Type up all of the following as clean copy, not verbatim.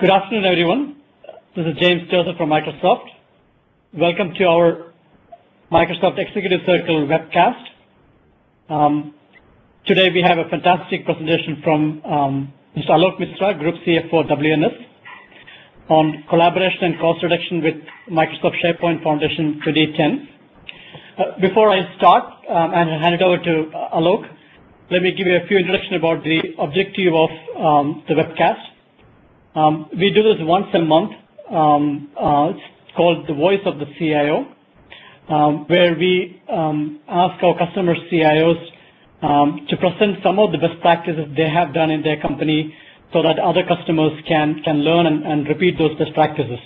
Good afternoon, everyone. This is James Joseph from Microsoft. Welcome to our Microsoft Executive Circle webcast. Today we have a fantastic presentation from Mr. Alok Misra, Group CFO at WNS, on collaboration and cost reduction with Microsoft SharePoint Foundation 2010. Before I start and hand it over to Alok, let me give you a few introduction about the objective of the webcast. We do this once a month. It's called the Voice of the CIO, where we ask our customer CIOs to present some of the best practices they have done in their company so that other customers can learn and repeat those best practices.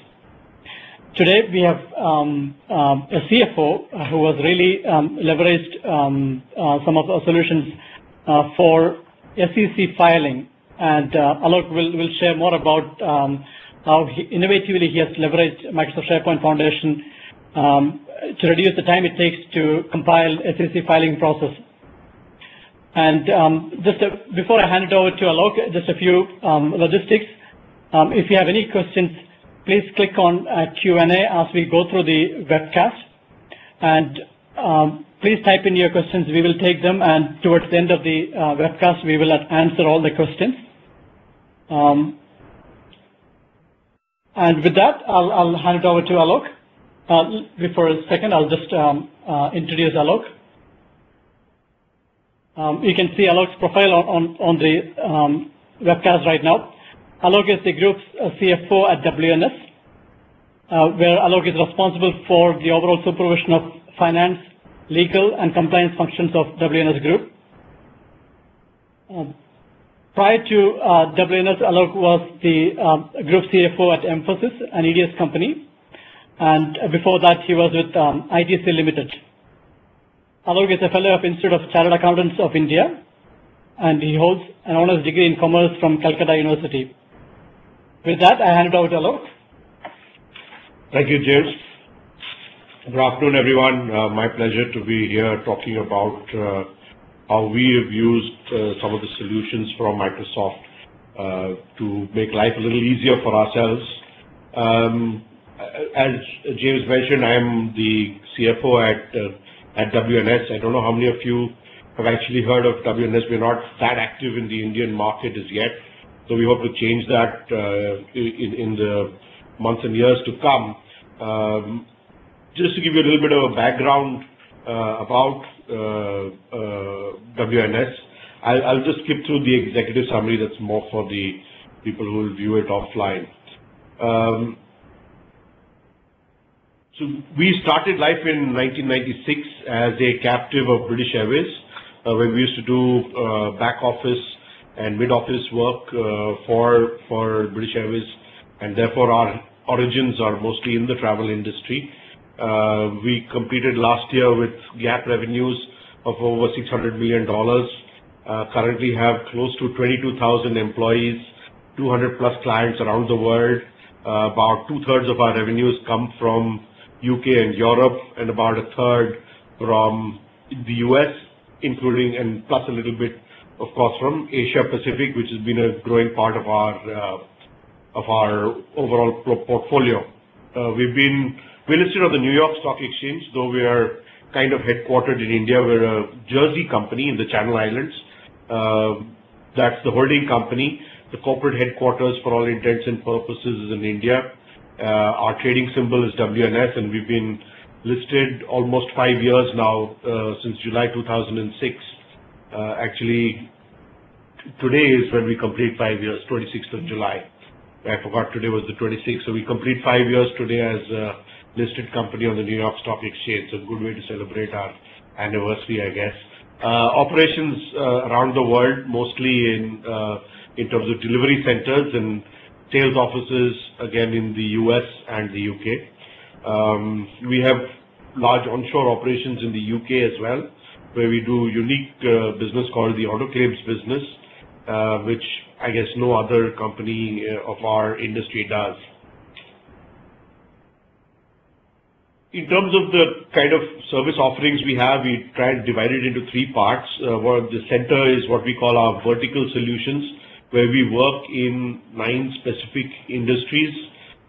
Today we have a CFO who has really leveraged some of our solutions for SEC filing, and Alok will share more about how innovatively he has leveraged Microsoft SharePoint Foundation to reduce the time it takes to compile SEC filing process. And before I hand it over to Alok, just a few logistics. If you have any questions, please click on Q&A as we go through the webcast. And please type in your questions. We will take them, and towards the end of the webcast, we will answer all the questions. And with that, I'll hand it over to Alok. Before a second, I'll just introduce Alok. You can see Alok's profile on the webcast right now. Alok is the group's CFO at WNS, where Alok is responsible for the overall supervision of finance, legal, and compliance functions of WNS Group. Prior to WNS, Alok was the group CFO at Emphasis, an EDS company, and before that he was with ITC Limited. Alok is a fellow of Institute of Chartered Accountants of India, and he holds an honors degree in commerce from Calcutta University. With that, I hand it over to Alok. Thank you, James. Good afternoon, everyone. My pleasure to be here talking about how we have used some of the solutions from Microsoft to make life a little easier for ourselves. As James mentioned, I am the CFO at WNS. I don't know how many of you have actually heard of WNS. We're not that active in the Indian market as yet, so we hope to change that in the months and years to come. Just to give you a little bit of a background about WNS, I'll just skip through the executive summary. That's more for the people who will view it offline. So we started life in 1996 as a captive of British Airways, where we used to do back office and mid office work for British Airways, and therefore our origins are mostly in the travel industry. We completed last year with GAAP revenues of over $600 million. Currently have close to 22,000 employees, 200 plus clients around the world. About 2/3 of our revenues come from UK and Europe, and about 1/3 from the US, including and plus a little bit, of course, from Asia Pacific, which has been a growing part of our overall portfolio. We're listed on the New York Stock Exchange, though we are kind of headquartered in India. We're a Jersey company in the Channel Islands. That's the holding company. The corporate headquarters, for all intents and purposes, is in India. Our trading symbol is WNS, and we've been listed almost 5 years now, since July 2006. Actually, today is when we complete 5 years, 26th of July. I forgot today was the 26th, so we complete 5 years today as a listed company on the New York Stock Exchange. So a good way to celebrate our anniversary, I guess. Operations around the world, mostly in terms of delivery centers and sales offices, again in the US and the UK. We have large onshore operations in the UK as well, where we do unique business called the auto claims business, which I guess no other company of our industry does. In terms of the kind of service offerings we have, we try and divide it into 3 parts. The center is what we call our vertical solutions, where we work in 9 specific industries,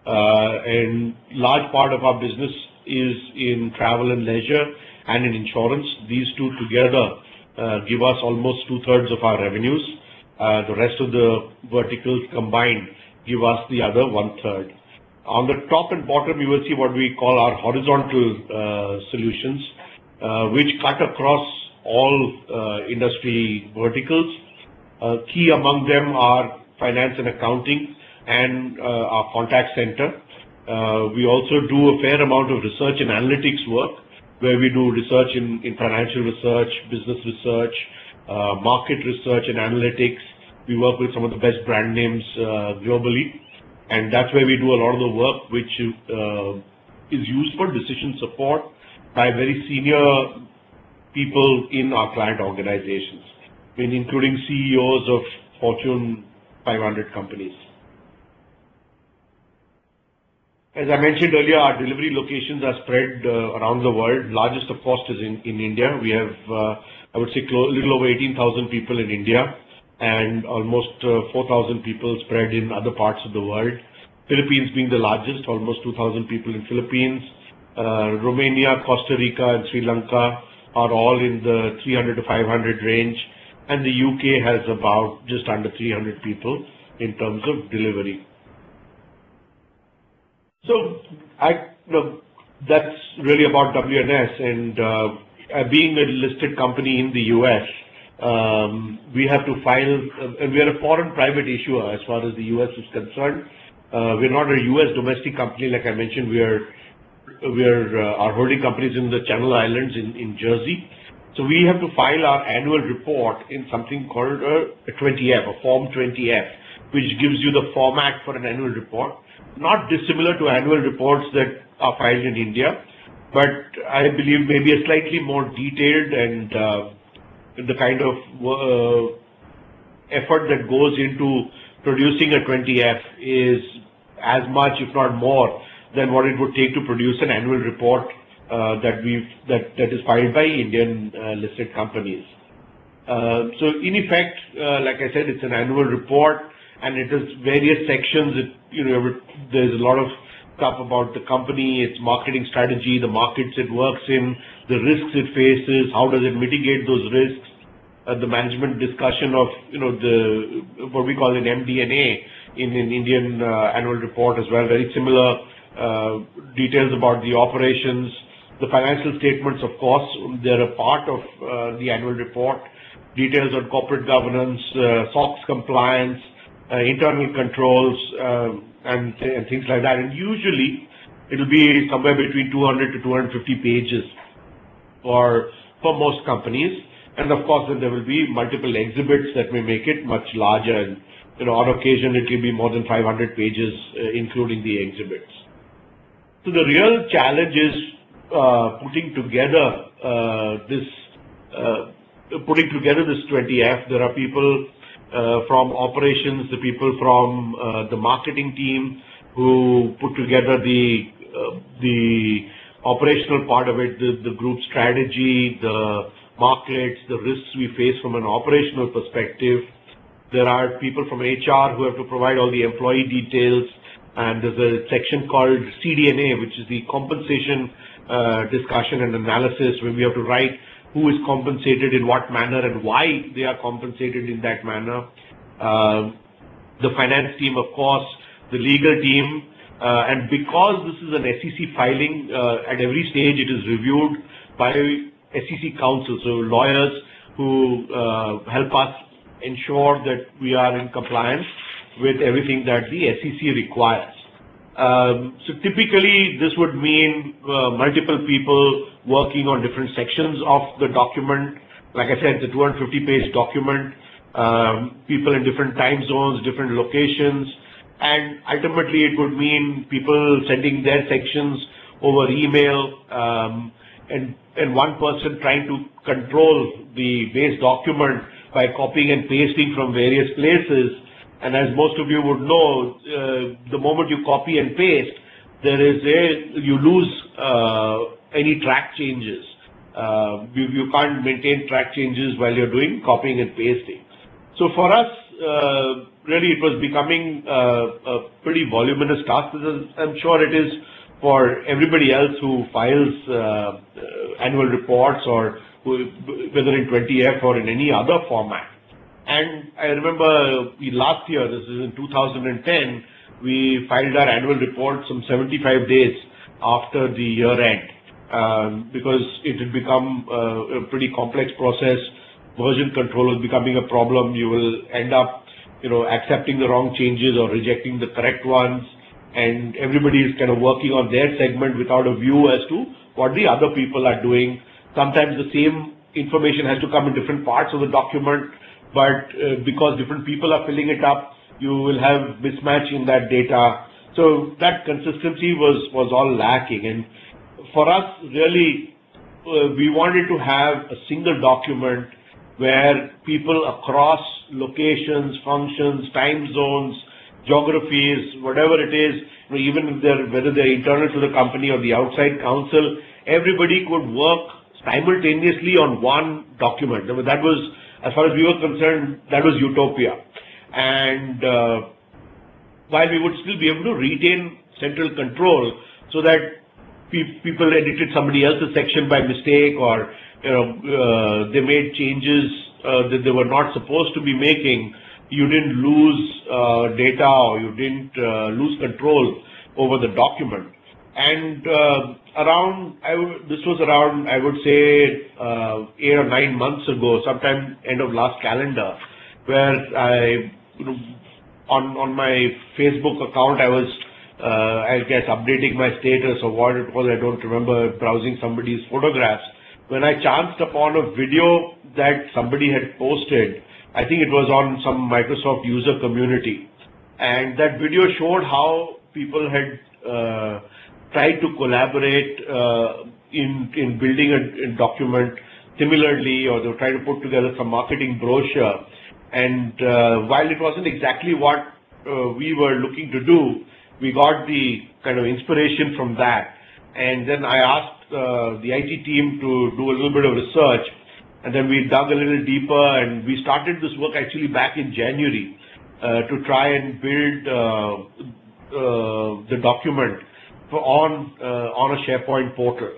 and large part of our business is in travel and leisure and in insurance. These two together give us almost 2/3 of our revenues. The rest of the verticals combined give us the other 1/3. On the top and bottom, you will see what we call our horizontal solutions, which cut across all industry verticals. Key among them are finance and accounting and our contact center. We also do a fair amount of research and analytics work, where we do research in financial research, business research, market research and analytics. We work with some of the best brand names globally, and that's where we do a lot of the work which is used for decision support by very senior people in our client organizations, including CEOs of Fortune 500 companies. As I mentioned earlier, our delivery locations are spread around the world. Largest, of course, is in India. We have, I would say, a little over 18,000 people in India, and almost 4,000 people spread in other parts of the world. Philippines being the largest, almost 2,000 people in Philippines. Romania, Costa Rica, and Sri Lanka are all in the 300 to 500 range, and the UK has about just under 300 people in terms of delivery. So that's really about WNS, and being a listed company in the US, we have to file, and we are a foreign private issuer as far as the US is concerned. We're not a US domestic company, like I mentioned. Our holding companies in the Channel Islands in Jersey. So we have to file our annual report in something called a 20F, a Form 20F, which gives you the format for an annual report. Not dissimilar to annual reports that are filed in India, but I believe maybe a slightly more detailed, and the kind of effort that goes into producing a 20F is as much, if not more, than what it would take to produce an annual report that is filed by Indian listed companies. So in effect, like I said, it's an annual report, and it has various sections. There's a lot of stuff about the company, its marketing strategy, the markets it works in, the risks it faces, how does it mitigate those risks, the management discussion of what we call an MD&A in an Indian annual report as well. Very similar details about the operations, the financial statements. Of course, they're a part of the annual report. Details on corporate governance, SOX compliance, internal controls, and things like that. And usually, it'll be somewhere between 200 to 250 pages for most companies. And of course, then there will be multiple exhibits that may make it much larger. And on occasion, it will be more than 500 pages, including the exhibits. So the real challenge is putting together this 20F. There are people from operations, the people from the marketing team who put together the operational part of it, the group strategy, the markets, the risks we face from an operational perspective. There are people from HR who have to provide all the employee details, and there's a section called CDNA, which is the compensation discussion and analysis, where we have to write who is compensated in what manner and why they are compensated in that manner. The finance team, of course, the legal team, and because this is an SEC filing, at every stage it is reviewed by SEC counsel, so lawyers who help us ensure that we are in compliance with everything that the SEC requires. So typically, this would mean multiple people working on different sections of the document. Like I said, it's a 250-page document, people in different time zones, different locations, and ultimately it would mean people sending their sections over email, and one person trying to control the base document by copying and pasting from various places. And as most of you would know, the moment you copy and paste, you lose any track changes. You can't maintain track changes while you're doing copying and pasting. So for us, really it was becoming a pretty voluminous task. I'm sure it is for everybody else who files annual reports or whether in 20F or in any other format. And I remember last year, this is in 2010, we filed our annual report some 75 days after the year end because it had become a pretty complex process. Version control was becoming a problem. You will end up, accepting the wrong changes or rejecting the correct ones. And everybody is kind of working on their segment without a view as to what the other people are doing. Sometimes the same information has to come in different parts of the document, but because different people are filling it up, you will have mismatch in that data. So that consistency was all lacking. And for us, really, we wanted to have a single document where people across locations, functions, time zones, geographies, whatever it is, even if whether they're internal to the company or the outside counsel, everybody could work simultaneously on one document. I mean, that was, as far as we were concerned, that was utopia. And while we would still be able to retain central control so that people edited somebody else's section by mistake or they made changes that they were not supposed to be making, you didn't lose data or you didn't lose control over the document. And this was around, I would say, 8 or 9 months ago, sometime end of last calendar, where I, on my Facebook account, I was, I guess, updating my status or what it was, I don't remember, browsing somebody's photographs, when I chanced upon a video that somebody had posted. I think it was on some Microsoft user community. And that video showed how people had tried to collaborate in building a document similarly, or they were trying to put together some marketing brochure. And while it wasn't exactly what we were looking to do, we got the kind of inspiration from that. And then I asked the IT team to do a little bit of research, and then we dug a little deeper, and we started this work actually back in January to try and build the document on a SharePoint portal,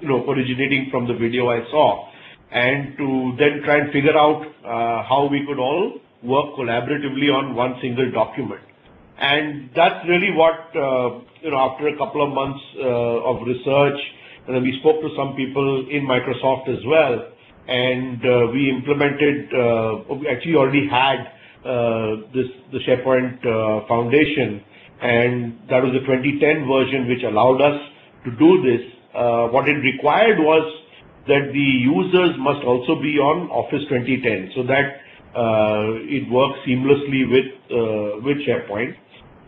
originating from the video I saw, and to then try and figure out how we could all work collaboratively on one single document. And that's really what, after a couple of months of research, and then we spoke to some people in Microsoft as well, and we implemented, we actually already had the SharePoint Foundation, and that was the 2010 version which allowed us to do this. What it required was that the users must also be on Office 2010 so that it works seamlessly with SharePoint.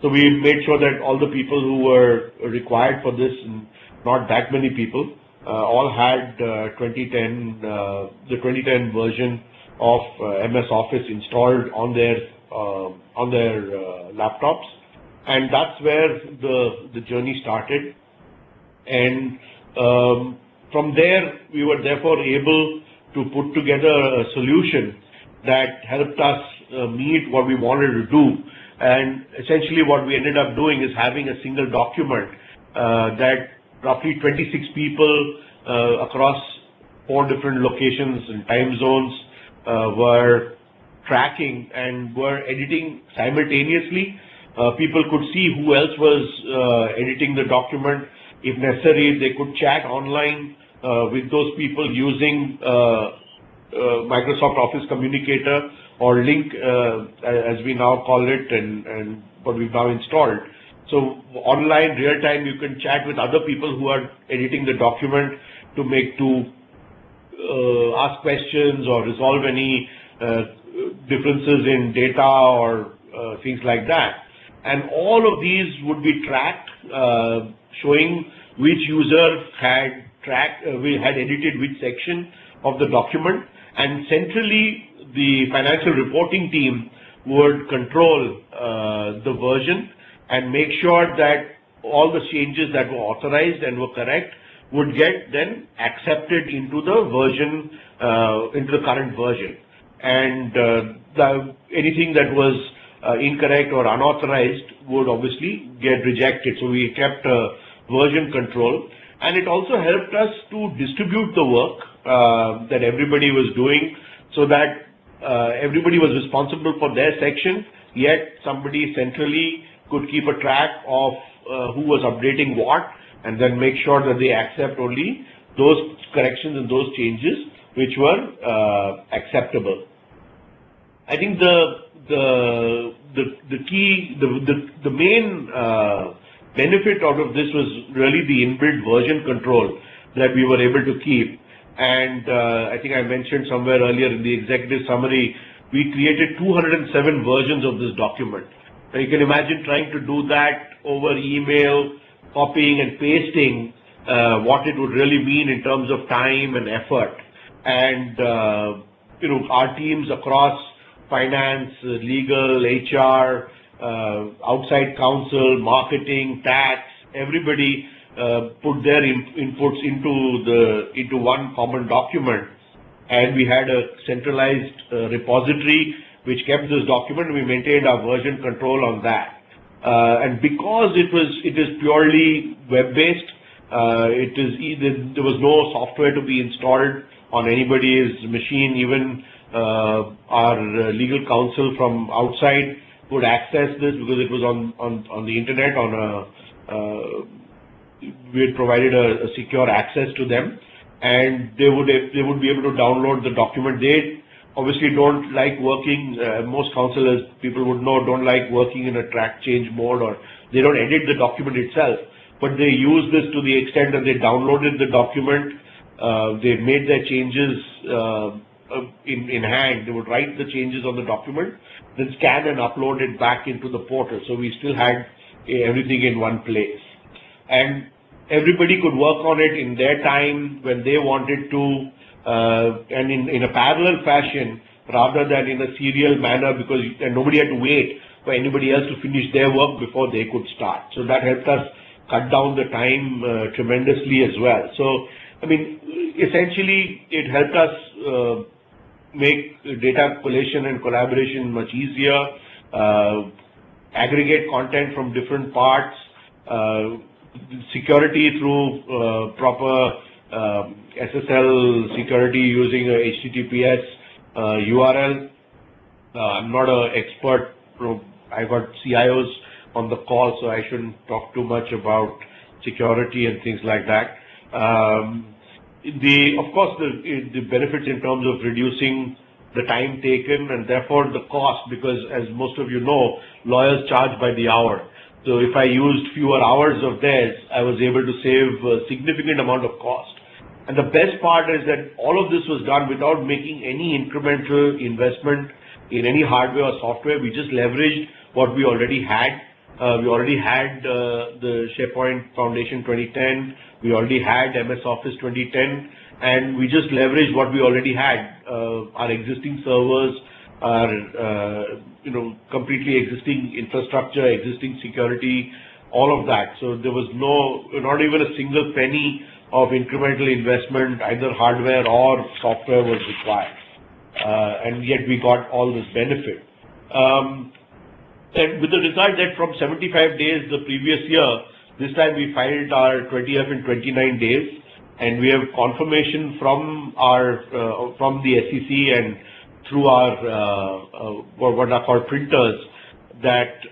So we made sure that all the people who were required for this, and not that many people, all had the 2010 version of MS Office installed on their laptops, and that's where the journey started. And from there, we were therefore able to put together a solution that helped us meet what we wanted to do. And essentially what we ended up doing is having a single document that roughly 26 people across 4 different locations and time zones were tracking and were editing simultaneously. People could see who else was editing the document. If necessary, they could chat online with those people using Microsoft Office Communicator or Link, as we now call it, and what we've now installed. So online, real time, you can chat with other people who are editing the document to ask questions or resolve any differences in data or things like that. And all of these would be tracked, showing which user had edited which section of the document, and centrally the financial reporting team would control the version and make sure that all the changes that were authorized and were correct would get then accepted into the version, into the current version. and anything that was incorrect or unauthorized would obviously get rejected. So we kept version control, and it also helped us to distribute the work that everybody was doing, so that everybody was responsible for their section, yet somebody centrally could keep a track of who was updating what, and then make sure that they accept only those corrections and those changes which were acceptable. I think the main benefit out of this was really the inbuilt version control that we were able to keep. And I think I mentioned somewhere earlier in the executive summary, we created 207 versions of this document. Now you can imagine trying to do that over email, copying and pasting, what it would really mean in terms of time and effort. And our teams across finance, legal, HR, outside counsel, marketing, tax, everybody put their inputs into one common document, and we had a centralized repository which kept this document, and we maintained our version control on that. And because it is purely web-based, there was no software to be installed on anybody's machine. Even our legal counsel from outside could access this because it was on the internet. We had provided a secure access to them, and they would be able to download the document. They obviously don't like working. Most counselors, people would know, don't like working in a track change mode, or they don't edit the document itself. But they use this to the extent that they downloaded the document. They made their changes in hand. They would write the changes on the document, then scan and upload it back into the portal. So we still had everything in one place. And everybody could work on it in their time when they wanted to, and in a parallel fashion rather than in a serial manner, because nobody had to wait for anybody else to finish their work before they could start. So that helped us cut down the time tremendously as well. So, I mean, essentially it helped us make data collation and collaboration much easier, aggregate content from different parts, security through proper SSL security using a HTTPS URL. I'm not an expert. I got CIOs on the call, so I shouldn't talk too much about security and things like that. Of course, the benefits in terms of reducing the time taken and therefore the cost, because as most of you know, lawyers charge by the hour. So if I used fewer hours of theirs, I was able to save a significant amount of cost. And the best part is that all of this was done without making any incremental investment in any hardware or software. We just leveraged what we already had. We already had the SharePoint Foundation 2010. We already had MS Office 2010, and we just leveraged what we already had. Our existing servers, our completely existing infrastructure, existing security, all of that. So there was not even a single penny of incremental investment, either hardware or software was required. And yet we got all this benefit. And with the result that from 75 days the previous year, this time we filed our 20F in 29 days, and we have confirmation from the SEC and through our what are called printers that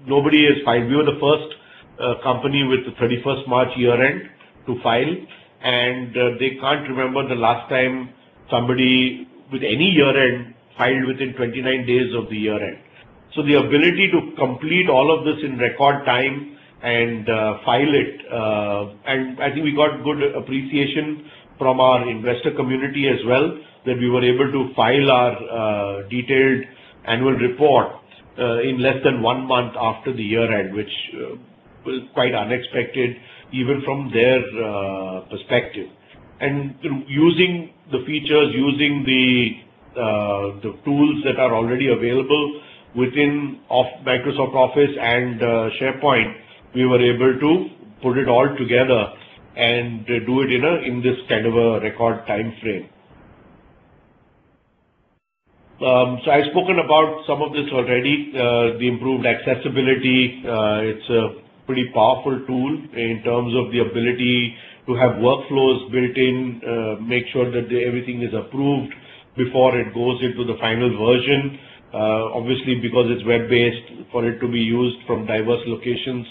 nobody has filed. We were the first company with the 31st March year end to file, and they can't remember the last time somebody with any year end filed within 29 days of the year end. So the ability to complete all of this in record time and file it, and I think we got good appreciation from our investor community as well, that we were able to file our detailed annual report in less than 1 month after the year end, which was quite unexpected even from their perspective. And using the features, using the tools that are already available within Microsoft Office and SharePoint, we were able to put it all together and do it in this kind of a record time frame. So I've spoken about some of this already, the improved accessibility. It's a pretty powerful tool in terms of the ability to have workflows built in, make sure that everything is approved before it goes into the final version. Obviously, because it's web-based, for it to be used from diverse locations,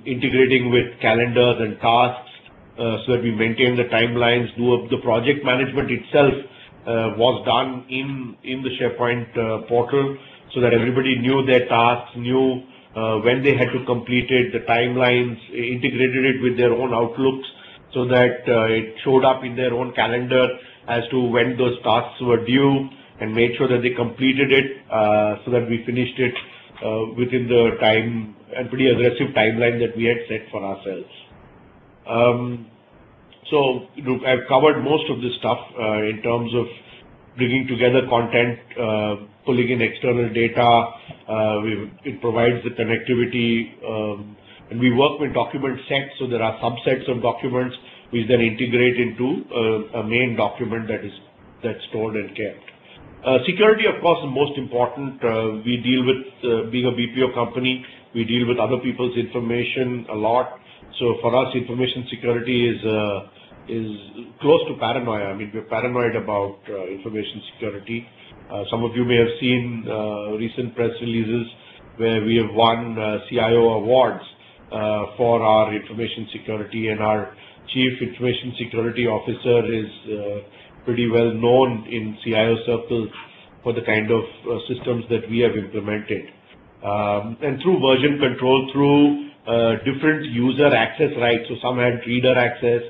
integrating with calendars and tasks, so that we maintain the timelines. The project management itself was done in the SharePoint portal, so that everybody knew their tasks, knew when they had to complete it, the timelines, integrated it with their own outlooks, so that it showed up in their own calendar as to when those tasks were due, and made sure that they completed it, so that we finished it within the time and pretty aggressive timeline that we had set for ourselves. So I've covered most of this stuff in terms of bringing together content, pulling in external data. It provides the connectivity, and we work with document sets, so there are subsets of documents which then integrate into a main document that's stored and kept. Security, of course, is most important. We deal with, being a BPO company, we deal with other people's information a lot. So for us, information security is close to paranoia. I mean, we're paranoid about information security. Some of you may have seen recent press releases where we have won CIO awards for our information security, and our Chief Information Security Officer is pretty well known in CIO circles for the kind of systems that we have implemented. And through version control, through different user access rights. So some had reader access,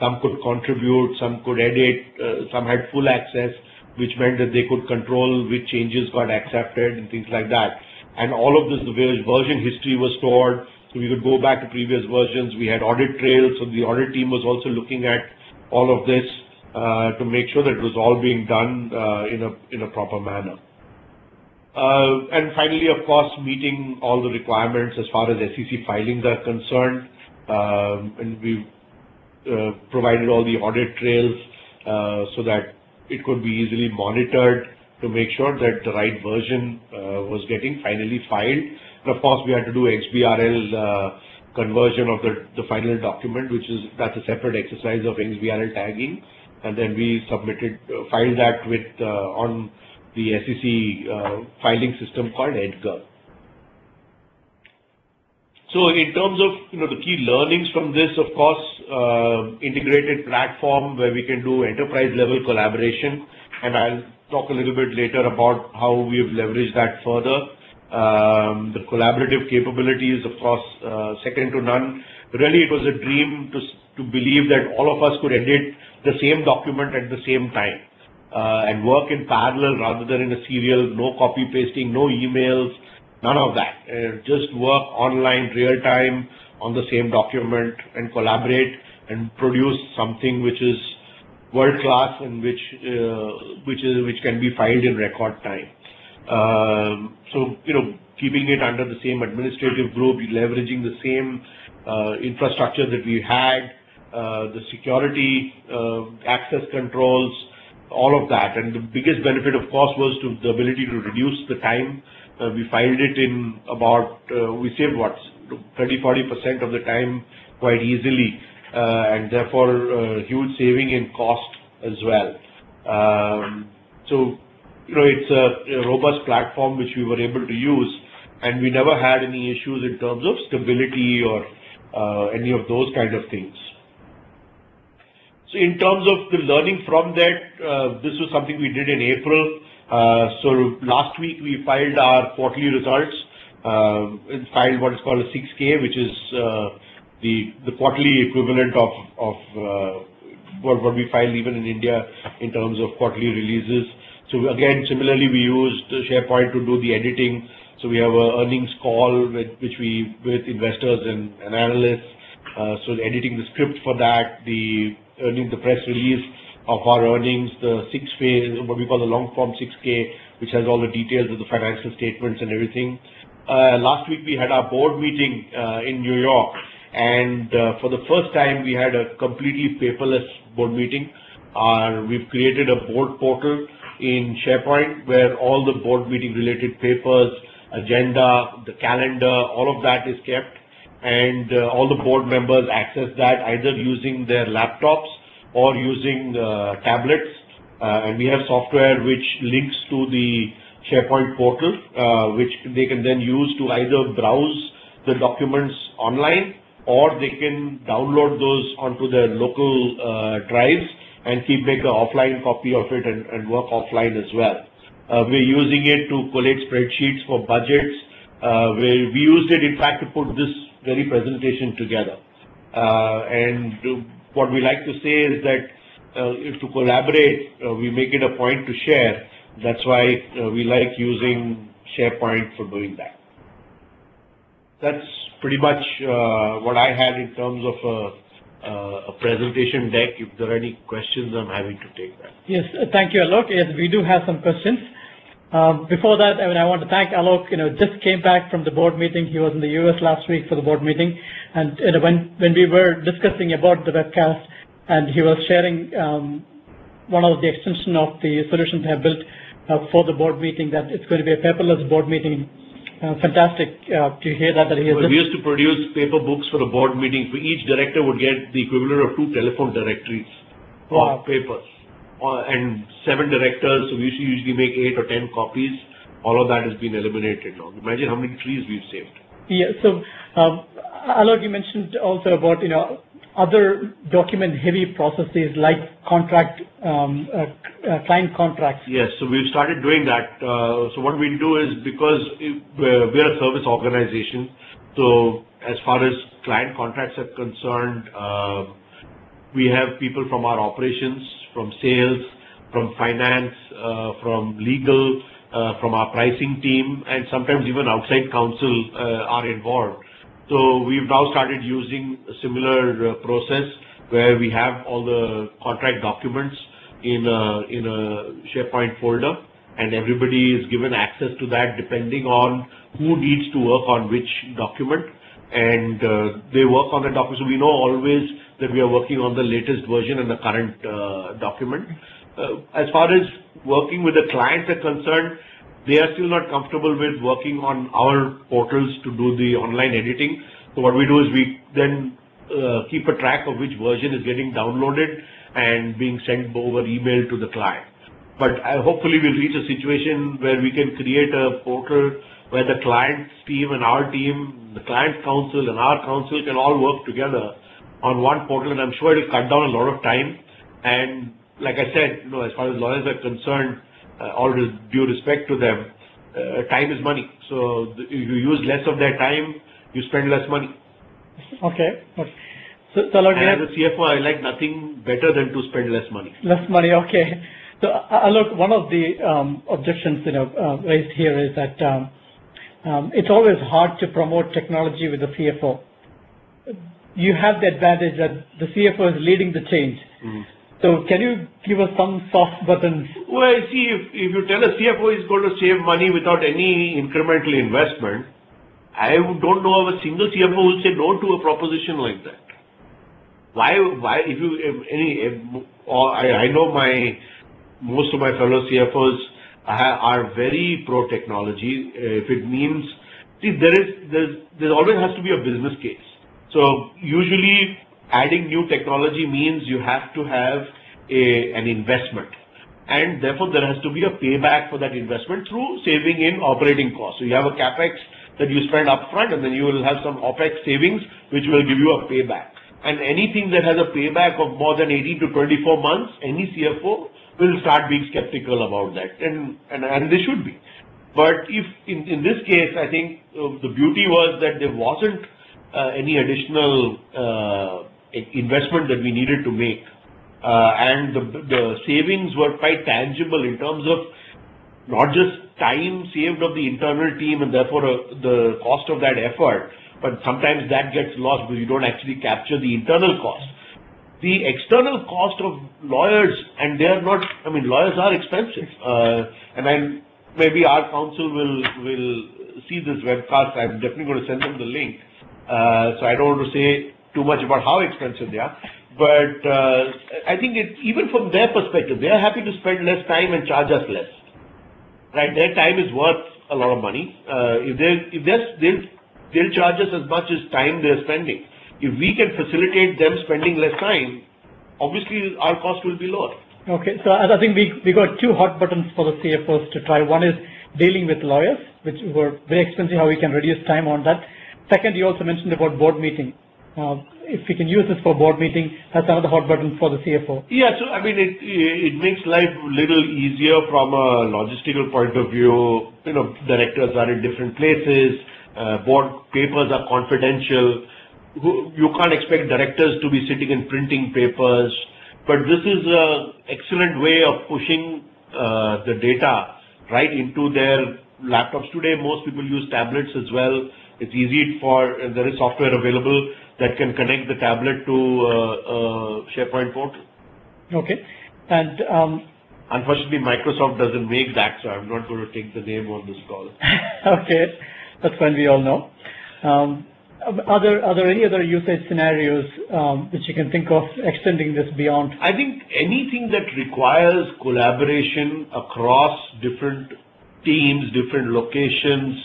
some could contribute, some could edit, some had full access, which meant that they could control which changes got accepted and things like that. And all of this, the version history was stored, so we could go back to previous versions. We had audit trails, so the audit team was also looking at all of this to make sure that it was all being done in a proper manner. And finally, of course, meeting all the requirements as far as SEC filings are concerned, and we've provided all the audit trails so that it could be easily monitored to make sure that the right version was getting finally filed. And of course, we had to do XBRL conversion of the final document, that's a separate exercise of XBRL tagging, and then we filed that with on the SEC filing system called EDGAR. So in terms of the key learnings from this, of course, integrated platform where we can do enterprise level collaboration, and I'll talk a little bit later about how we have leveraged that further. The collaborative capabilities, of course, second to none. Really, it was a dream to believe that all of us could edit the same document at the same time and work in parallel rather than in a serial, no copy pasting, no emails, none of that. Just work online, real time on the same document and collaborate and produce something which is world class and which can be filed in record time. So keeping it under the same administrative group, leveraging the same infrastructure that we had, the security, access controls, all of that. And the biggest benefit, of course, was the ability to reduce the time. We filed it in about, we saved 30-40% of the time quite easily, and therefore huge saving in cost as well. So it's a robust platform which we were able to use, and we never had any issues in terms of stability or any of those kind of things. So in terms of the learning from that, this was something we did in April. So last week we filed our quarterly results, and filed what is called a 6K, which is the quarterly equivalent of what we file even in India in terms of quarterly releases. So again, similarly, we used SharePoint to do the editing. So we have an earnings call with investors and analysts. So editing the script for that, the press release of our earnings, the 6-phase, what we call the long form 6K, which has all the details of the financial statements and everything. Last week we had our board meeting in New York, and for the first time we had a completely paperless board meeting. We've created a board portal in SharePoint where all the board meeting related papers, agenda, the calendar, all of that is kept, and all the board members access that either using their laptops or using tablets, and we have software which links to the SharePoint portal, which they can then use to either browse the documents online, or they can download those onto their local drives and make an offline copy of it and work offline as well. We're using it to collate spreadsheets for budgets. We used it, in fact, to put this very presentation together. And what we like to say is that to collaborate, we make it a point to share. That's why we like using SharePoint for doing that. That's pretty much what I had in terms of a presentation deck. If there are any questions, I'm happy to take that. Yes, thank you, Alok. Yes, we do have some questions. Before that, I want to thank Alok. Just came back from the board meeting. He was in the US last week for the board meeting, and when we were discussing about the webcast, and he was sharing one of the extension of the solutions they have built for the board meeting, that it's going to be a paperless board meeting. Fantastic to hear that he has. Well, we used to produce paper books for a board meeting. For each director would get the equivalent of 2 telephone directories of papers, and 7 directors. So we usually make 8 or 10 copies. All of that has been eliminated now. Imagine how many trees we've saved. Yeah. So, Alok, you mentioned also about other document-heavy processes like contract, client contracts. Yes, so we've started doing that. So what we do is, because we're a service organization, so as far as client contracts are concerned, we have people from our operations, from sales, from finance, from legal, from our pricing team, and sometimes even outside counsel are involved. So we've now started using a similar process where we have all the contract documents in a SharePoint folder, and everybody is given access to that depending on who needs to work on which document, and they work on the document. So we know always that we are working on the latest version and the current document. As far as working with the clients are concerned, they are still not comfortable with working on our portals to do the online editing. So what we do is we then keep a track of which version is getting downloaded and being sent over email to the client. But hopefully we'll reach a situation where we can create a portal where the client's team and our team, the client's counsel and our counsel can all work together on one portal, and I'm sure it'll cut down a lot of time. And like I said, as far as lawyers are concerned, all due respect to them, time is money. So if you use less of their time, you spend less money. Okay. So Alok, and as a CFO, I like nothing better than to spend less money. Less money, okay. So Alok, one of the objections raised here is that it's always hard to promote technology with the CFO. You have the advantage that the CFO is leading the change. So can you give us some soft buttons? Well, see, if you tell a CFO is going to save money without any incremental investment, I don't know of a single CFO who will say no to a proposition like that. Why? I know most of my fellow CFOs are very pro technology. If it means, see, there always has to be a business case. So usually, adding new technology means you have to have an investment, and therefore there has to be a payback for that investment through saving in operating costs. So you have a capex that you spend upfront, and then you will have some OPEX savings which will give you a payback. And anything that has a payback of more than 18 to 24 months, any CFO will start being skeptical about that, and they should be. But if in this case, I think the beauty was that there wasn't any additional investment that we needed to make, and the savings were quite tangible in terms of not just time saved of the internal team and therefore the cost of that effort, but sometimes that gets lost because you don't actually capture the internal cost. The external cost of lawyers, and they are not, lawyers are expensive, and maybe our counsel will see this webcast. I'm definitely going to send them the link. So I don't want to say too much about how expensive they are, But I think even from their perspective, they are happy to spend less time and charge us less. Right? Their time is worth a lot of money. They'll charge us as much as time they're spending. If we can facilitate them spending less time, obviously our cost will be lower. Okay, so I think we got two hot buttons for the CFOs to try. One is dealing with lawyers, which were very expensive, how we can reduce time on that. Second, you also mentioned about board meeting. If we can use this for board meeting, that's another hot button for the CFO. Yeah, so I mean, it makes life a little easier from a logistical point of view. Directors are in different places, board papers are confidential. You can't expect directors to be sitting and printing papers, but this is an excellent way of pushing the data right into their laptops. Today, most people use tablets as well. It's easy there is software available that can connect the tablet to SharePoint portal. Okay. And unfortunately, Microsoft doesn't make that, so I'm not going to take the name on this call. Okay, that's fine. We all know. Are there any other usage scenarios which you can think of extending this beyond? I think anything that requires collaboration across different teams, different locations,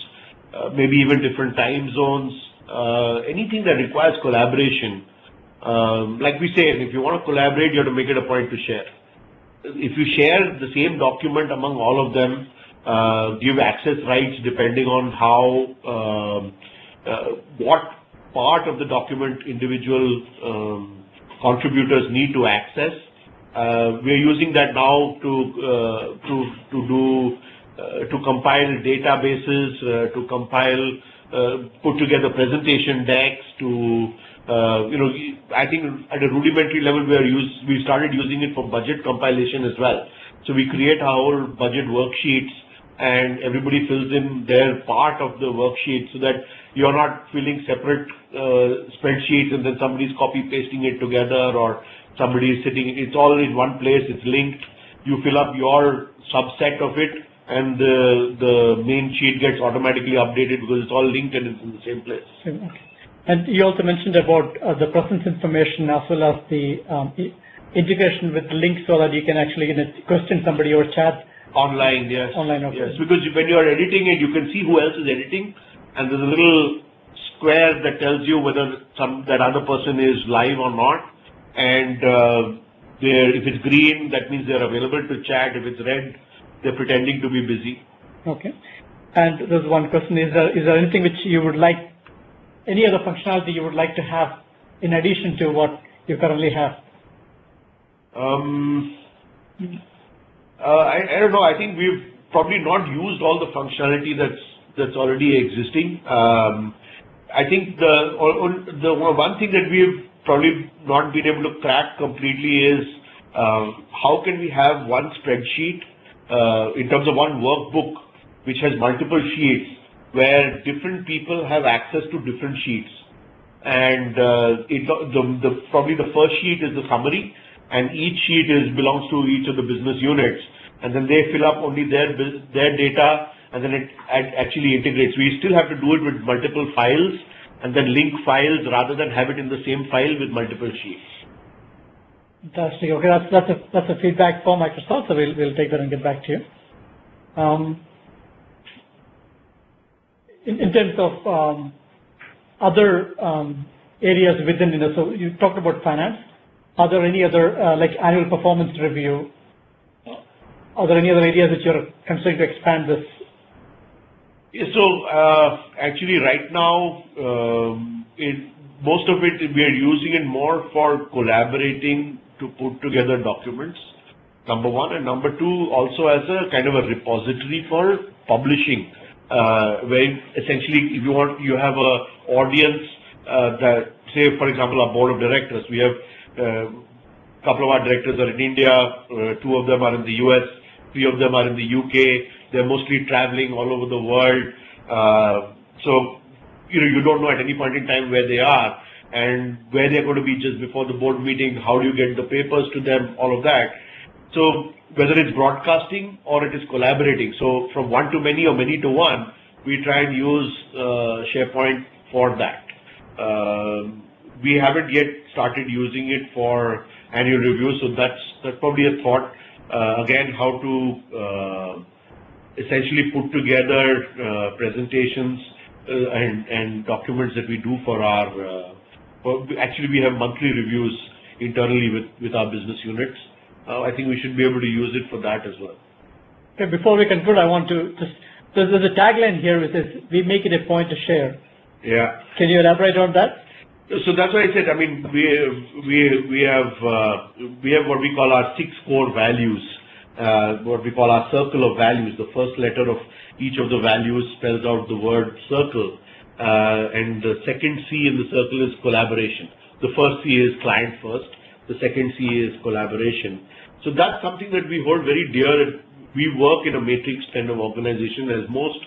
maybe even different time zones, anything that requires collaboration. Like we say, if you want to collaborate, you have to make it a point to share. If you share the same document among all of them, give access rights depending on how what part of the document individual contributors need to access. We are using that now to compile databases, to compile, put together presentation decks. I think at a rudimentary level we started using it for budget compilation as well. So we create our budget worksheets, and everybody fills in their part of the worksheet so that you're not filling separate spreadsheets and then somebody's copy pasting it together, or somebody's sitting, it's all in one place, it's linked. You fill up your subset of it and the main sheet gets automatically updated because it's all linked and it's in the same place. Okay. And you also mentioned about the presence information as well as the integration with the links so that you can actually question somebody or chat. Online, yes. Online, okay. Yes, because when you are editing it, you can see who else is editing, and there's a little square that tells you whether that other person is live or not. And if it's green, that means they're available to chat. If it's red, they're pretending to be busy. Okay. And there's one question: is there anything which you would like, any other functionality you would like to have in addition to what you currently have? I don't know. I think we've probably not used all the functionality that's already existing. I think the one thing that we've probably not been able to crack completely is how can we have one spreadsheet in terms of one workbook which has multiple sheets where different people have access to different sheets, and probably the first sheet is the summary, and each sheet belongs to each of the business units, and then they fill up only their data, and then it actually integrates. We still have to do it with multiple files and then link files rather than have it in the same file with multiple sheets. Fantastic. Okay, that's a feedback for Microsoft, so we'll take that and get back to you. In terms of other areas within, so you talked about finance. Are there any other like annual performance review? Are there any other areas that you're considering to expand this? Yeah, so actually right now, most of it we are using it more for collaborating to put together documents, number one, and number two, also as a kind of a repository for publishing, where essentially if you have a audience that, say for example, our board of directors, we have a couple of our directors are in India, two of them are in the US, three of them are in the UK. They're mostly traveling all over the world. So, you don't know at any point in time where they are and where they're going to be just before the board meeting. How do you get the papers to them? All of that. So whether it's broadcasting or it is collaborating. So from one to many or many to one, we try and use SharePoint for that. We haven't yet started using it for annual review. So that's probably a thought. Again, how to essentially put together presentations and documents that we do for our. Actually, we have monthly reviews internally with our business units. I think we should be able to use it for that as well. Okay, before we conclude, I want to just, there's a tagline here which is, we make it a point to share. Yeah. Can you elaborate on that? So that's why I said, I mean, we have what we call our 6 core values, what we call our circle of values. The first letter of each of the values spells out the word circle. And the second C in the circle is collaboration. The first C is client first. The second C is collaboration. So that's something that we hold very dear. We work in a matrix kind of organization, as most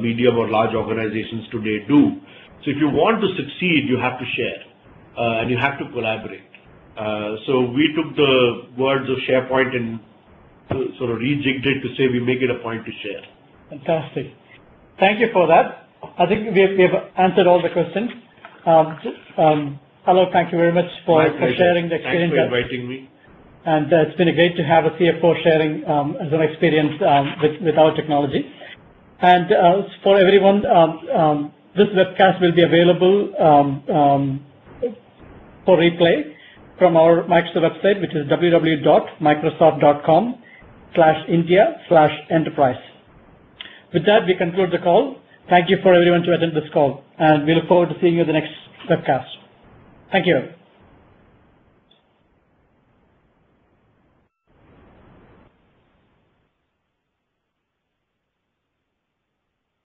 medium or large organizations today do. So if you want to succeed, you have to share and you have to collaborate. So we took the words of SharePoint and sort of rejigged it to say we make it a point to share. Fantastic. Thank you for that. I think we have answered all the questions. Alok, thank you very much for sharing the experience. Thanks for inviting me. And it's been great to have a CFO sharing as an experience with our technology. And for everyone, this webcast will be available for replay from our Microsoft website, which is www.microsoft.com/India/enterprise. With that, we conclude the call. Thank you for everyone to attend this call, and we look forward to seeing you in the next webcast. Thank you.